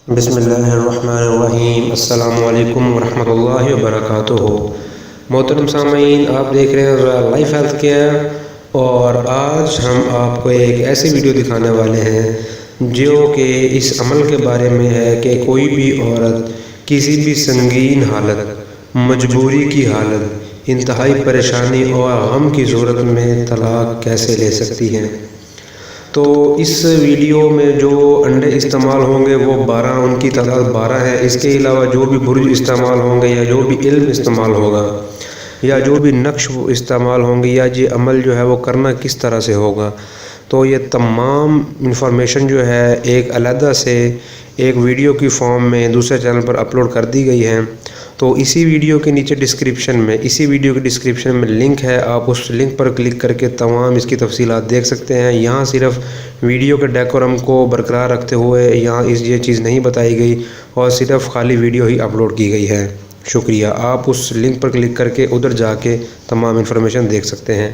बिस्मिल्लाहिर्रहमानिर्रहीम। अस्सलामु अलैकुम वरहमतुल्लाहि वबरकातुहू। मोहतरम सामीन, आप देख रहे हैं लाइफ हेल्थ केयर और आज हम आपको एक ऐसी वीडियो दिखाने वाले हैं जो कि इस अमल के बारे में है कि कोई भी औरत किसी भी संगीन हालत, मजबूरी की हालत, इंतहाई परेशानी और गम की सूरत में तलाक कैसे ले सकती है। तो इस वीडियो में जो अंडे इस्तेमाल होंगे वो 12, उनकी तादाद 12 है। इसके अलावा जो भी बुर्ज इस्तेमाल होंगे या जो भी इल्म इस्तेमाल होगा या जो भी नक्श इस्तेमाल होंगे या ये अमल जो है वो करना किस तरह से होगा, तो ये तमाम इंफॉर्मेशन जो है एक अलग से एक वीडियो की फॉर्म में दूसरे चैनल पर अपलोड कर दी गई है। तो इसी वीडियो के नीचे इसी वीडियो के डिस्क्रिप्शन में लिंक है, आप उस लिंक पर क्लिक करके तमाम इसकी तफसीलात देख सकते हैं। यहाँ सिर्फ वीडियो के डेकोरम को बरकरार रखते हुए यहाँ ये चीज़ नहीं बताई गई और सिर्फ खाली वीडियो ही अपलोड की गई है। शुक्रिया। आप उस लिंक पर क्लिक करके उधर जाके तमाम इन्फॉर्मेशन देख सकते हैं।